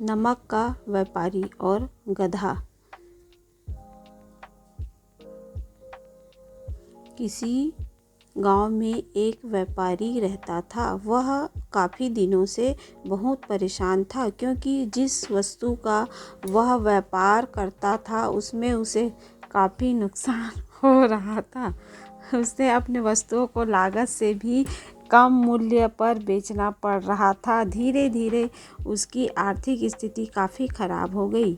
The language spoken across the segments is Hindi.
नमक का व्यापारी और गधा। किसी गांव में एक व्यापारी रहता था। वह काफ़ी दिनों से बहुत परेशान था, क्योंकि जिस वस्तु का वह व्यापार करता था उसमें उसे काफ़ी नुकसान हो रहा था। उसे अपने वस्तुओं को लागत से भी कम मूल्य पर बेचना पड़ रहा था। धीरे धीरे उसकी आर्थिक स्थिति काफ़ी खराब हो गई।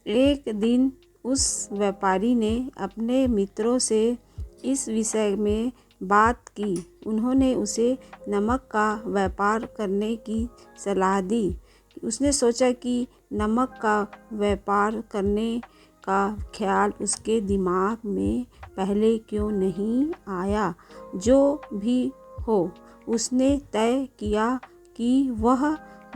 एक दिन उस व्यापारी ने अपने मित्रों से इस विषय में बात की। उन्होंने उसे नमक का व्यापार करने की सलाह दी। उसने सोचा कि नमक का व्यापार करने का ख्याल उसके दिमाग में पहले क्यों नहीं आया। जो भी हो, उसने तय किया कि वह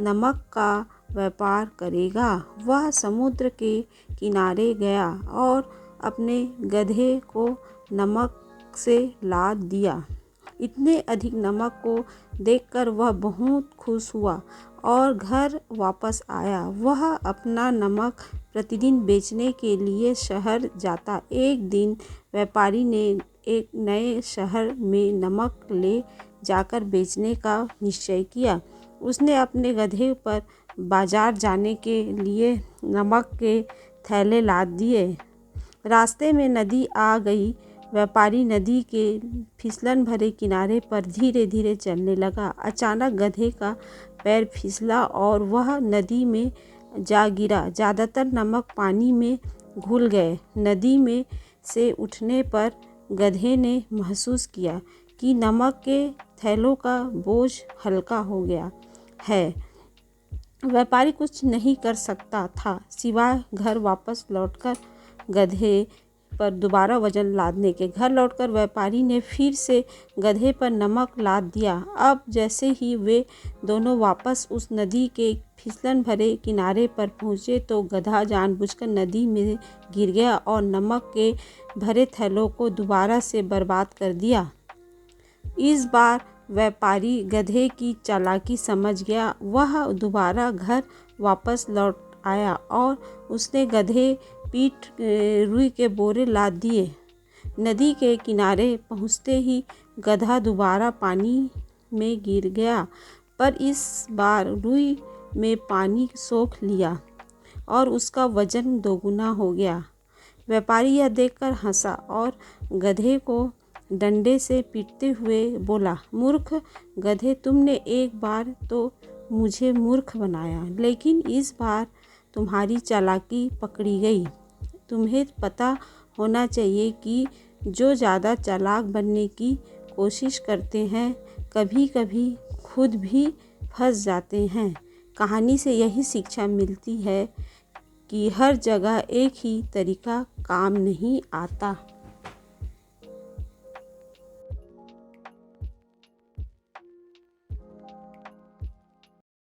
नमक का व्यापार करेगा। वह समुद्र के किनारे गया और अपने गधे को नमक से लाद दिया। इतने अधिक नमक को देखकर वह बहुत खुश हुआ और घर वापस आया। वह अपना नमक प्रतिदिन बेचने के लिए शहर जाता। एक दिन व्यापारी ने एक नए शहर में नमक ले जाकर बेचने का निश्चय किया। उसने अपने गधे पर बाजार जाने के लिए नमक के थैले लाद दिए। रास्ते में नदी आ गई। व्यापारी नदी के फिसलन भरे किनारे पर धीरे धीरे चलने लगा। अचानक गधे का पैर फिसला और वह नदी में जा गिरा। ज़्यादातर नमक पानी में घुल गए। नदी में से उठने पर गधे ने महसूस किया कि नमक के थैलों का बोझ हल्का हो गया है। व्यापारी कुछ नहीं कर सकता था सिवाय घर वापस लौटकर गधे पर दोबारा वजन लादने के। घर लौटकर व्यापारी ने फिर से गधे पर नमक लाद दिया। अब जैसे ही वे दोनों वापस उस नदी के फिसलन भरे किनारे पर पहुँचे तो गधा जानबूझकर नदी में गिर गया और नमक के भरे थैलों को दोबारा से बर्बाद कर दिया। इस बार व्यापारी गधे की चालाकी समझ गया। वह दोबारा घर वापस लौट आया और उसने गधे पीठ रुई के बोरे लाद दिए। नदी के किनारे पहुँचते ही गधा दोबारा पानी में गिर गया, पर इस बार रुई में पानी सोख लिया और उसका वजन दोगुना हो गया। व्यापारी यह देखकर हंसा और गधे को डंडे से पीटते हुए बोला, मूर्ख गधे, तुमने एक बार तो मुझे मूर्ख बनाया, लेकिन इस बार तुम्हारी चालाकी पकड़ी गई। तुम्हें पता होना चाहिए कि जो ज़्यादा चालाक बनने की कोशिश करते हैं कभी कभी खुद भी फंस जाते हैं। कहानी से यही शिक्षा मिलती है कि हर जगह एक ही तरीका काम नहीं आता।